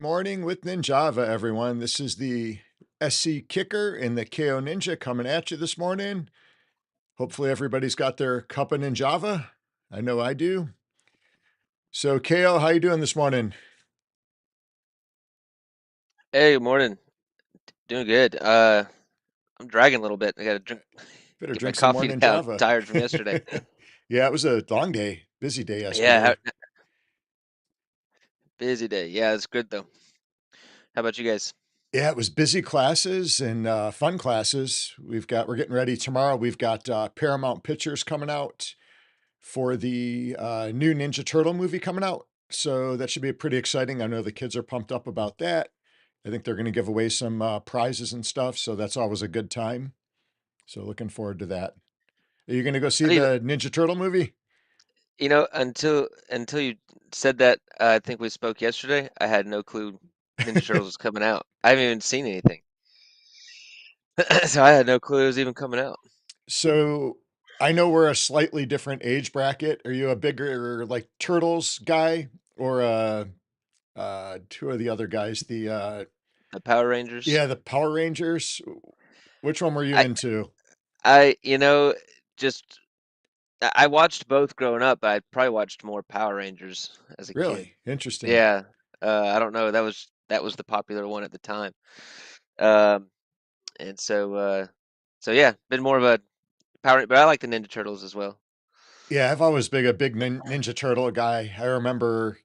Morning with Ninjava, everyone. This is the SC Kicker and the KO Ninja coming at you this morning. Hopefully everybody's got their cup of Ninjava. I know I do. So KO, how you doing this morning? Hey, good morning. Doing good. I'm dragging a little bit. I gotta drink, Better get my drink some more coffee down. Ninjava. Tired from yesterday. Yeah, it was a long day, busy day Yeah, yesterday. busy day. Yeah, it's good though. How about you guys? Yeah, it was busy classes and fun classes. We're getting ready tomorrow. We've got Paramount Pictures coming out for the new Ninja Turtle movie coming out. So that should be pretty exciting. I know the kids are pumped up about that. I think they're going to give away some prizes and stuff. So that's always a good time. So looking forward to that. Are you going to go see I didn't even, the Ninja Turtle movie? until you said that, I think we spoke yesterday. I had no clue Ninja Turtles was coming out. I haven't even seen anything, so I had no clue it was even coming out. So I know we're a slightly different age bracket. Are you a bigger like Turtles guy or two of the other guys? The Power Rangers. Yeah, the Power Rangers. Which one were you I, into? I, just I watched both growing up. But I probably watched more Power Rangers as a kid. Really interesting. Yeah, I don't know. That was the popular one at the time. Um, and so yeah, been more of a power, but I like the Ninja Turtles as well. Yeah, I've always been a big Ninja Turtle guy. I remember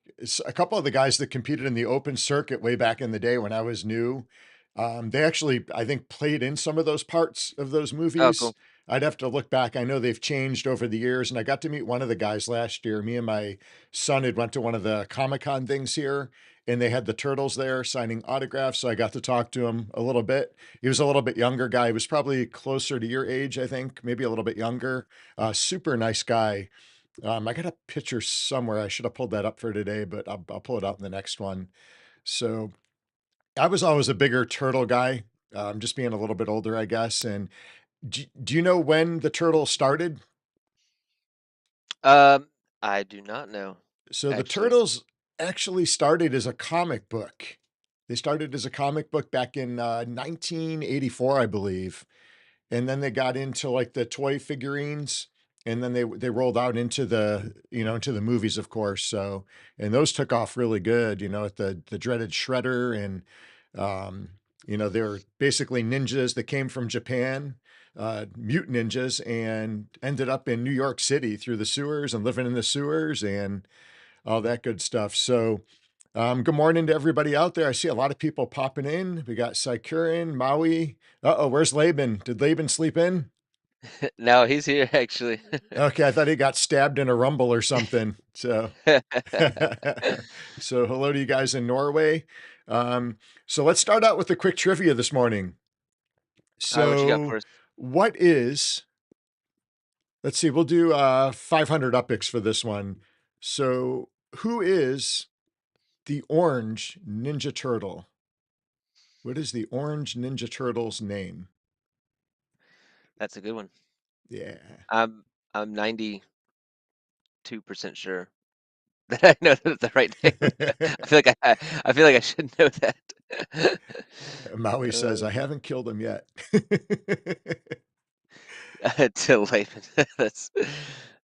a couple of the guys that competed in the open circuit way back in the day when I was new. They actually, I think, played in some of those parts of those Oh, movies. cool. I'd have to look back. I know they've changed over the years, and I got to meet one of the guys last year. Me and my son had went to one of the Comic-Con things here, and they had the Turtles there signing autographs. So I got to talk to him a little bit. He was a little bit younger guy. He was probably closer to your age, I think, maybe a little bit younger. Super nice guy. I got a picture somewhere. I should have pulled that up for today, but I'll pull it out in the next one. So I was always a bigger turtle guy, just being a little bit older, I guess. And do you know when the turtle started? Um, I do not know So the actually. turtles actually started as a comic book. They started as a comic book back in 1984, I believe. And then they got into like the toy figurines, and then they rolled out into into the movies, of course. So, and those took off really good, at the dreaded Shredder, and um, they were basically ninjas that came from Japan, mutant ninjas, and ended up in New York City through the sewers and living in the sewers and all that good stuff. So, good morning to everybody out there. I see a lot of people popping in. We got Sycurin, Maui. Uh-oh, where's Laban? Did Laban sleep in? No, he's here actually. Okay, I thought he got stabbed in a rumble or something. So, so hello to you guys in Norway. Um, so let's start out with a quick trivia this morning. All right, what you got for So, us? what is, let's see, we'll do 500 upics for this one. So, who is the orange Ninja Turtle? What is the orange Ninja Turtle's name? That's a good one. Yeah. I'm 92% sure that I know the right name. I feel like I should know that. Maui says, Uh, I haven't killed him yet. Till Laban. That's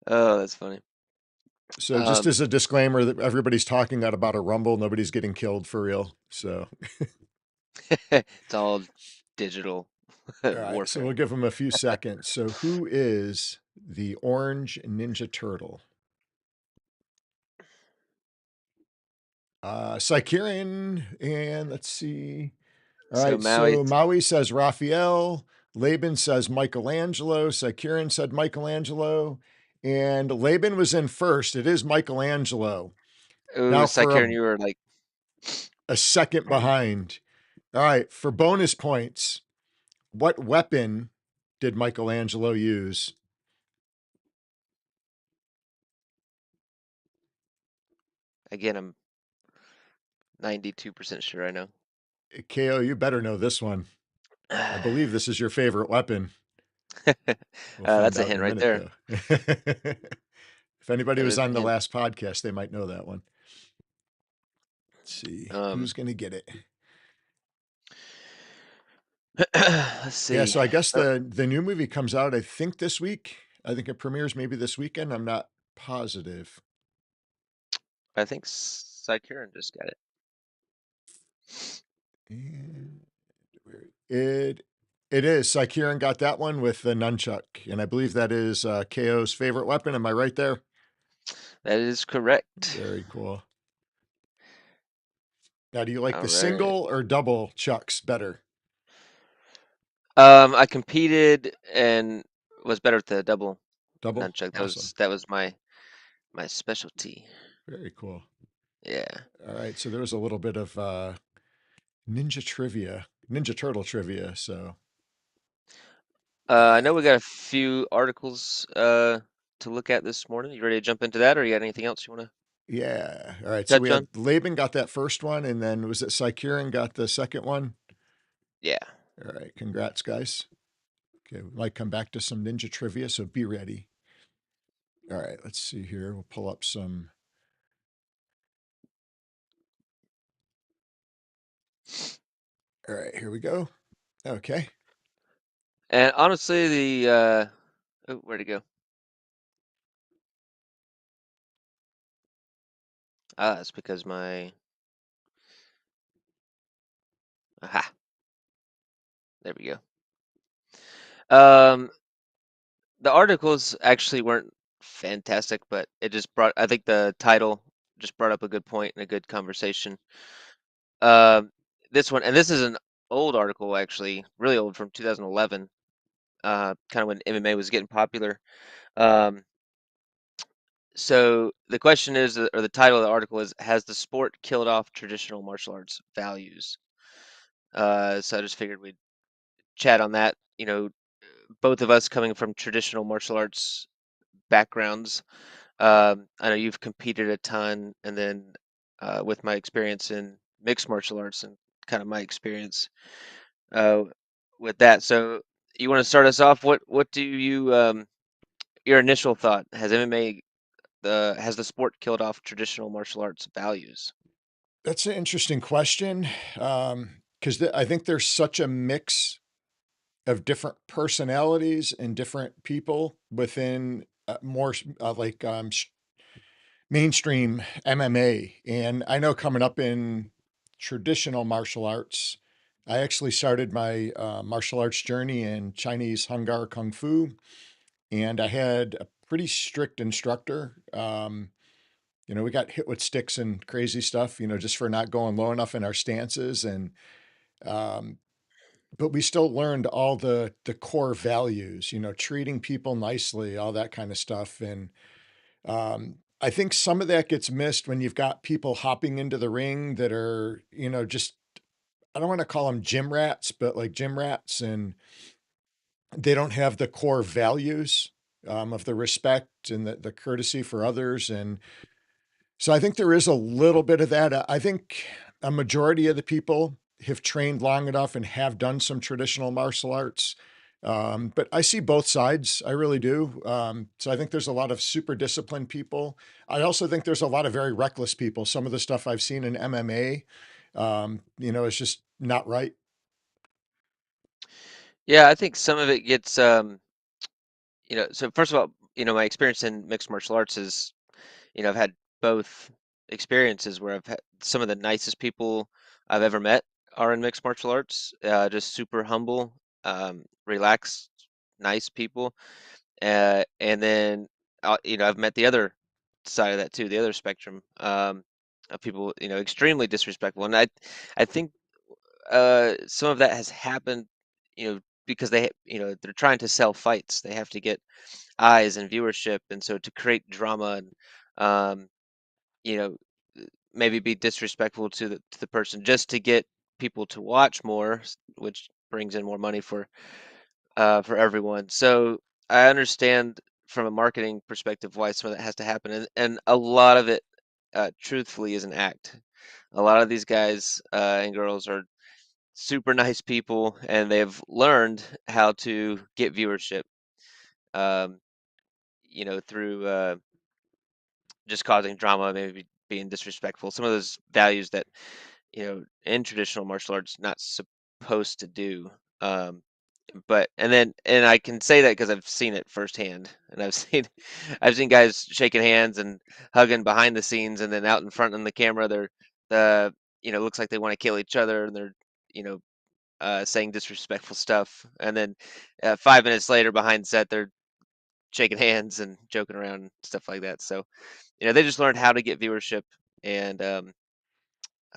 that's funny. So just Um, as a disclaimer that everybody's talking about a rumble, nobody's getting killed for real. So, it's all digital all right. So warfare. we'll give them a few seconds. So who is the orange Ninja Turtle? Sykyrian, and let's see. All So right. Maui, So Maui says Raphael. Laban says Michelangelo. Sykyrian said Michelangelo. And Laban was in first. It is Michelangelo. ooh, Now for Sycare, you were like, a second behind. All right. For bonus points, what weapon did Michelangelo use? Again, I'm 92% sure I know. KO, you better know this one. I believe this is your favorite weapon. We'll find That's a out in hint a right minute, there. though. If anybody That was is a on the hint. last podcast, they might know that one. Let's see Um, who's going to get it. let's Yeah, see. so I guess Oh, the new movie comes out, I think this week. I think it premieres maybe this weekend. I'm not positive. I think Sycuran just got it. And it it is. Sycuran got that one with the nunchuck, and I believe that is KO's favorite weapon. Am I right there? That is correct. Very cool. Now, do you like All the right. single or double chucks better? I competed and was better at the double Double? nunchuck. Awesome. That was my specialty. Very cool. Yeah. All right, so there was a little bit of ninja trivia, Ninja Turtle trivia. So, I know we got a few articles to look at this morning. You ready to jump into that, or you got anything else you want to yeah. All right, so we touch had on? Laban got that first one, and then was it Sycuran got the second one? Yeah. All right, congrats, guys. Okay, we might come back to some ninja trivia, so be ready. All right, let's see here. We'll pull up some. All right, here we go. Okay. And honestly, the oh, where'd it go? Ah, it's because my aha, there we go. Um, the articles actually weren't fantastic, but it just brought. I think the title just brought up a good point and a good conversation. Um, this one, and this is an old article actually, really old from 2011. Kind of when MMA was getting popular. Um, so the question is, or the title of the article is, has the sport killed off traditional martial arts values? So I just figured we'd chat on that. You know, both of us coming from traditional martial arts backgrounds. I know you've competed a ton, and then with my experience in mixed martial arts and kind of my experience uh, with that. So you want to start us off? What do you your initial thought? Has MMA has the sport killed off traditional martial arts values? That's an interesting question because I think there's such a mix of different personalities and different people within more mainstream MMA. And I know coming up in traditional martial arts, I actually started my martial arts journey in Chinese Hungar Kung Fu, and I had a pretty strict instructor. We got hit with sticks and crazy stuff, just for not going low enough in our stances. And um, but we still learned all the core values, treating people nicely, all that kind of stuff. And I think some of that gets missed when you've got people hopping into the ring that are, just I don't want to call them gym rats, but like gym rats, and they don't have the core values of the respect and the courtesy for others. And so I think there is a little bit of that. I think a majority of the people have trained long enough and have done some traditional martial arts. But I see both sides. I really do. So I think there's a lot of super disciplined people. I also think there's a lot of very reckless people. Some of the stuff I've seen in MMA, is just not right. Yeah, I think some of it gets so first of all, my experience in mixed martial arts is, I've had both experiences where I've had some of the nicest people I've ever met are in mixed martial arts, just super humble, relaxed, nice people. And then, I've met the other side of that too, the other spectrum, of people, extremely disrespectful. And I think some of that has happened, because they're trying to sell fights. They have to get eyes and viewership, and so to create drama and um, you know, maybe be disrespectful to the person just to get people to watch more, which brings in more money for everyone. So I understand from a marketing perspective why some of that has to happen, and a lot of it. truthfully is an act. A lot of these guys and girls are super nice people, and they've learned how to get viewership. Um, through just causing drama, maybe being disrespectful. Some of those values that in traditional martial arts not supposed to do. Um, and I can say that because I've seen it firsthand, and I've seen guys shaking hands and hugging behind the scenes, and then out in front on the camera, they're the looks like they want to kill each other, and they're you know saying disrespectful stuff, and then 5 minutes later behind set, they're shaking hands and joking around and stuff like that. So they just learned how to get viewership, and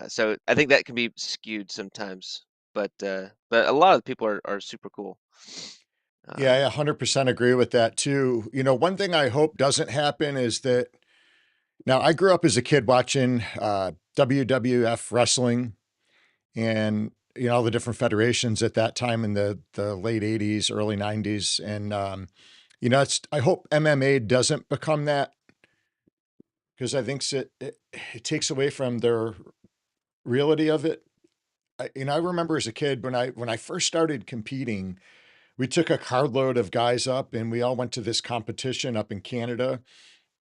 so I think that can be skewed sometimes, but a lot of the people are super cool. Yeah, I Um, 100% agree with that too. One thing I hope doesn't happen is that now I grew up as a kid watching WWF wrestling and all the different federations at that time in the late 80s, early 90s. And I hope MMA doesn't become that because I think it takes away from their reality of it. I remember as a kid when I first started competing, we took a carload of guys up and we all went to this competition up in Canada.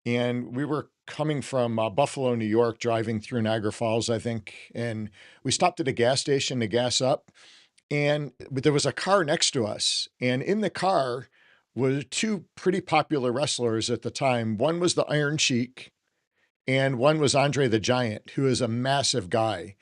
And we were coming from Buffalo, New York, driving through Niagara Falls, I think. And we stopped at a gas station to gas up. And there was a car next to us. And in the car were two pretty popular wrestlers at the time. One was the Iron Sheik, and one was Andre the Giant, who is a massive guy.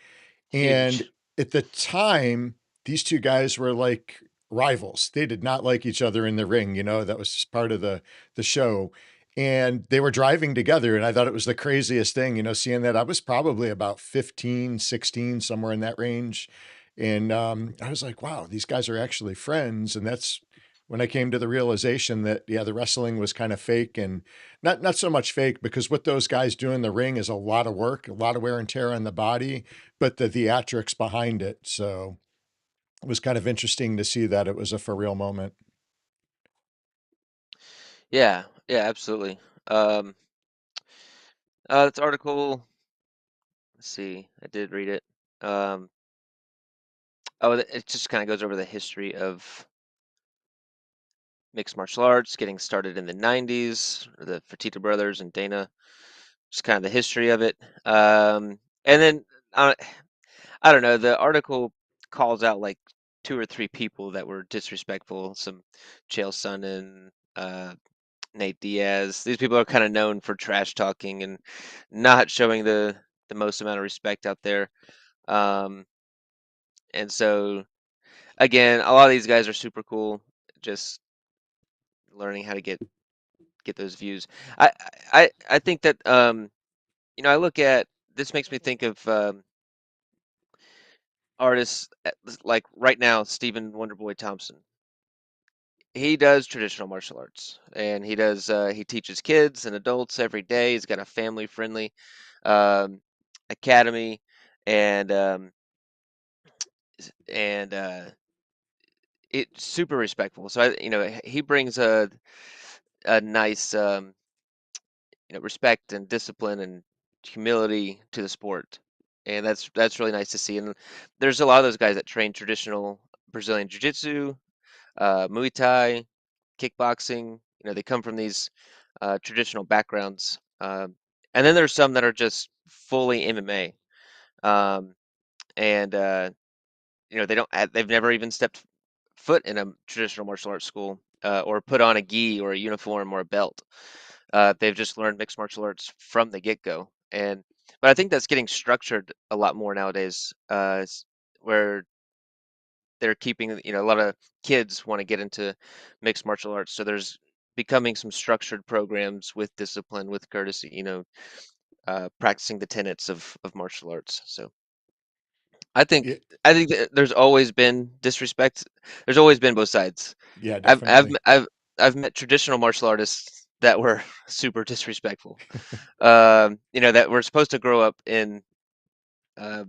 And Huge. at the time, these two guys were like rivals. They did not like each other in the ring, that was just part of the show. And they were driving together and I thought it was the craziest thing, seeing that I was probably about 15, 16, somewhere in that range. And I was like, wow, these guys are actually friends. And that's when I came to the realization that yeah, the wrestling was kind of fake and not so much fake because what those guys do in the ring is a lot of work, a lot of wear and tear on the body, but the theatrics behind it. So it was kind of interesting to see that it was a for real moment. Yeah, yeah, absolutely. Um, this article, let's see, I did read it. Um, it just kind of goes over the history of mixed martial arts, getting started in the 90s, the Fertitta brothers and Dana, just kind of the history of it. And then uh, I don't know, the article calls out like two or three people that were disrespectful, some Chael Sonnen, Nate Diaz. These people are kind of known for trash talking and not showing the most amount of respect out there. Um, and so again, a lot of these guys are super cool, just learning how to get those views. I I think that I look at this makes me think of artists like right now, Stephen Wonderboy Thompson. He does traditional martial arts, and he teaches kids and adults every day. He's got a family friendly um, academy, and and it's super respectful. So he brings a nice respect and discipline and humility to the sport, and that's really nice to see. And there's a lot of those guys that train traditional Brazilian jiu-jitsu, Muay Thai, kickboxing. They come from these traditional backgrounds, and then there's some that are just fully MMA, um, and they've never even stepped foot in a traditional martial arts school or put on a gi or a uniform or a belt. They've just learned mixed martial arts from the get-go, but I think that's getting structured a lot more nowadays, where they're keeping, a lot of kids want to get into mixed martial arts, so there's becoming some structured programs with discipline, with courtesy, practicing the tenets of martial arts. So I think Yeah, I think that there's always been disrespect. There's always been both sides. yeah, I've I've definitely. I've I've met traditional martial artists that were super disrespectful. That were supposed to grow up in a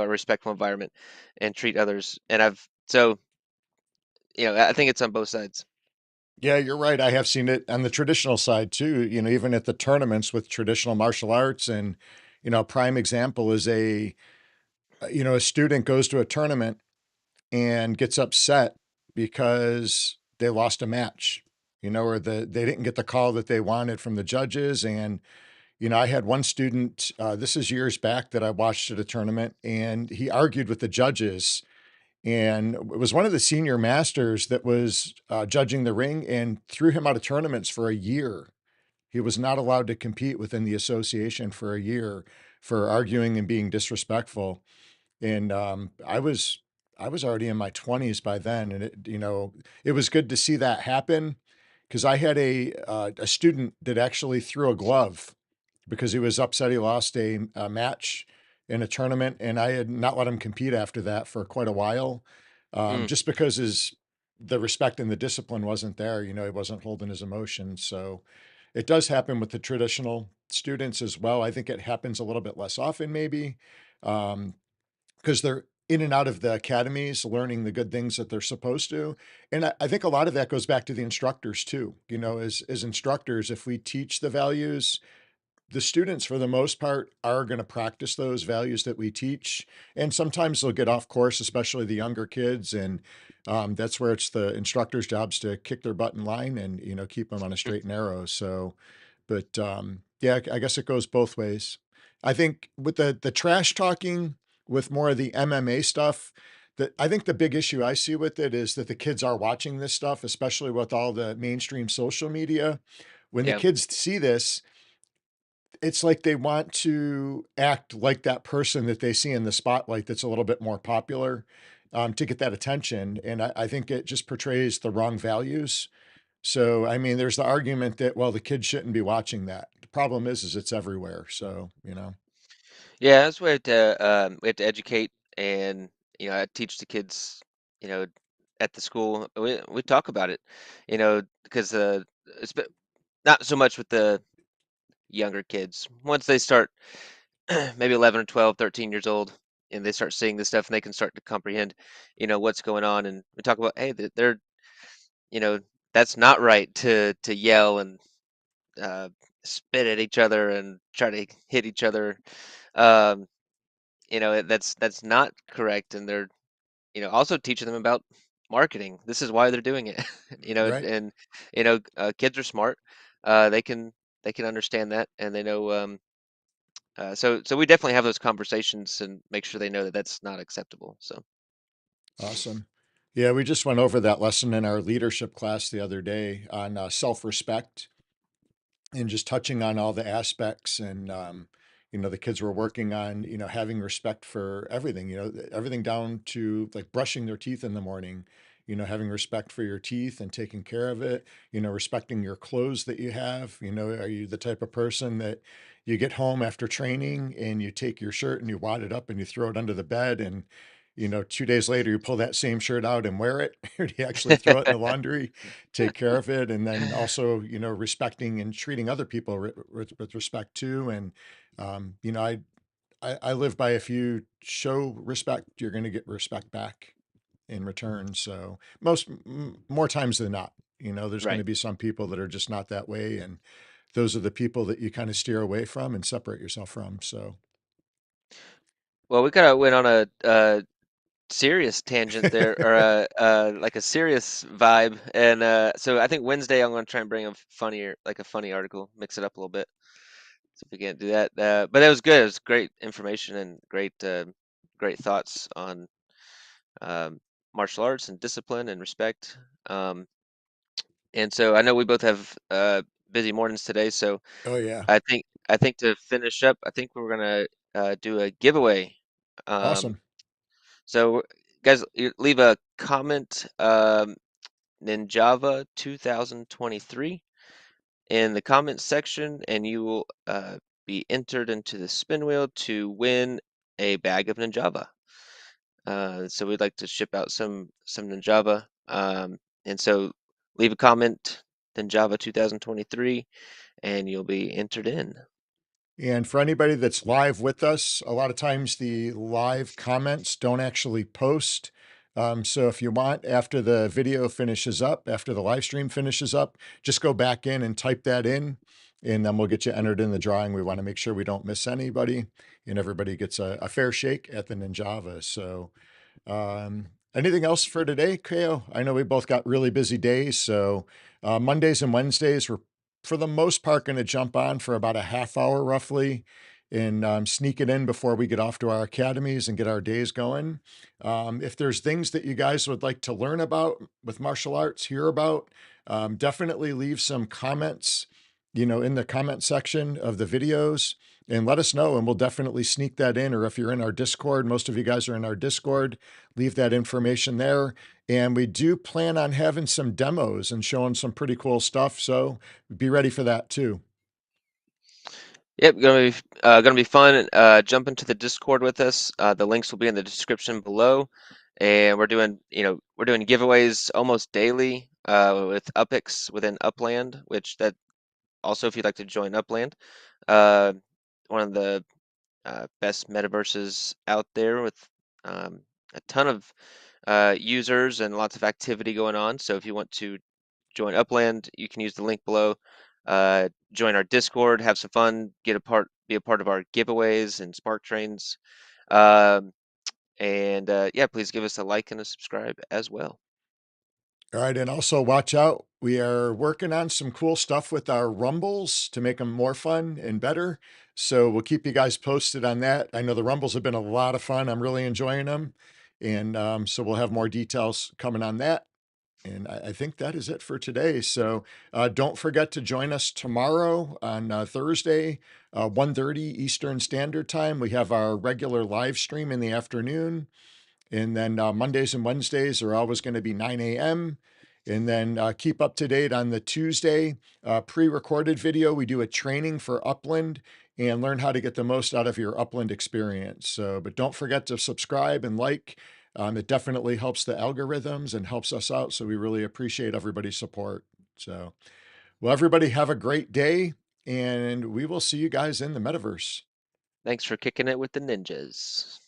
respectful environment and treat others. And I think it's on both sides. Yeah, you're right. I have seen it on the traditional side too, even at the tournaments with traditional martial arts. And, a prime example is a student goes to a tournament and gets upset because they lost a match, or they didn't get the call that they wanted from the judges. And, I had one student, this is years back, that I watched at a tournament, and he argued with the judges, and it was one of the senior masters that was judging the ring, and threw him out of tournaments for a year. He was not allowed to compete within the association for a year for arguing and being disrespectful. And I was already in my 20s by then, and it was good to see that happen, because I had a student that actually threw a glove because he was upset he lost a match in a tournament, and I had not let him compete after that for quite a while, Mm, just because his the respect and the discipline wasn't there. He wasn't holding his emotions. So it does happen with the traditional students as well. I think it happens a little bit less often, maybe, because they're in and out of the academies learning the good things that they're supposed to. And I think a lot of that goes back to the instructors too. As instructors, if we teach the values, the students, for the most part, are going to practice those values that we teach. And sometimes they'll get off course, especially the younger kids. And that's where it's the instructor's jobs to kick their butt in line and, keep them on a mm, straight and narrow. So, but yeah, I guess it goes both ways. I think with the trash talking, with more of the MMA stuff, that I think the big issue I see with it is that the kids are watching this stuff, especially with all the mainstream social media. When the yeah. kids see this, it's like they want to act like that person that they see in the spotlight that's a little bit more popular, to get that attention. And I think it just portrays the wrong values. So, I mean, there's the argument that, well, the kids shouldn't be watching that. The problem is it's everywhere. So, Yeah, that's we have to educate, and I teach the kids, you know, at the school. We talk about it, because it's not so much with the younger kids. Once they start maybe 11 or 12, 13 years old, and they start seeing this stuff, and they can start to comprehend, what's going on. And we talk about, hey, they're, you know, that's not right to yell and uh, spit at each other and try to hit each other. Um, that's not correct. And they're, also teaching them about marketing. This is why they're doing it. right. And kids are smart. They can understand that, and they know. So we definitely have those conversations and make sure they know that that's not acceptable. So Awesome. Yeah, we just went over that lesson in our leadership class the other day on self respect, and just touching on all the aspects. And the kids were working on, having respect for everything, everything down to like brushing their teeth in the morning, having respect for your teeth and taking care of it, respecting your clothes that you have. Are you the type of person that you get home after training and you take your shirt and you wad it up and you throw it under the bed, and 2 days later you pull that same shirt out and wear it? Or do you actually throw it in the laundry, take care of it? And then also, respecting and treating other people with respect too. And I live by, if you show respect, you're going to get respect back in return. So more times than not, there's going right. to be some people that are just not that way, and those are the people that you kind of steer away from and separate yourself from. So Well, we kind of went on a serious tangent there, or like a serious vibe. And so I think Wednesday I'm going to try and bring a funnier, like a funny article, mix it up a little bit. So if we can't do that, but that was good. It was great information and great thoughts on um, martial arts and discipline and respect. Um, and so I know we both have busy mornings today. So oh yeah, I think to finish up, I think we're gonna do a giveaway. Um, awesome. so guys, leave a comment, Ninjava 2023 in the comments section, and you will be entered into the spin wheel to win a bag of Ninjava. So we'd like to ship out some Ninjava, and so leave a comment, Ninjava 2023, and you'll be entered in. And for anybody that's live with us, a lot of times the live comments don't actually post. So if you want, after the video finishes up, after the live stream finishes up, just go back in and type that in, and then we'll get you entered in the drawing. We want to make sure we don't miss anybody and everybody gets a fair shake at the Ninjava. So um, anything else for today, Keo? I know we both got really busy days, so Mondays and Wednesdays we're for the most part going to jump on for about a half hour roughly and sneak it in before we get off to our academies and get our days going. If there's things that you guys would like to learn about with martial arts, hear about, definitely leave some comments, in the comment section of the videos and let us know and we'll definitely sneak that in. Or if you're in our Discord, most of you guys are in our Discord, leave that information there. And we do plan on having some demos and showing some pretty cool stuff. So be ready for that too. Yep, gonna be fun. Jump into the Discord with us. The links will be in the description below, and we're doing giveaways almost daily with Upix within Upland, which that also if you'd like to join Upland, uh, one of the best metaverses out there with um, a ton of users and lots of activity going on. So if you want to join Upland, you can use the link below. Join our Discord, have some fun, be a part of our giveaways and Spark Trains. Um, and yeah, please give us a like and a subscribe as well. All right. And also watch out. We are working on some cool stuff with our rumbles to make them more fun and better. So we'll keep you guys posted on that. I know the rumbles have been a lot of fun. I'm really enjoying them. And so we'll have more details coming on that. And I think that is it for today. So don't forget to join us tomorrow on Thursday, 1:30 Eastern Standard Time. We have our regular live stream in the afternoon. And then Mondays and Wednesdays are always going to be 9 a.m. And then keep up to date on the Tuesday pre-recorded video. We do a training for Upland and learn how to get the most out of your Upland experience. So, but don't forget to subscribe and like. It definitely helps the algorithms and helps us out. So we really appreciate everybody's support. So, well, everybody have a great day and we will see you guys in the metaverse. Thanks for kicking it with the ninjas.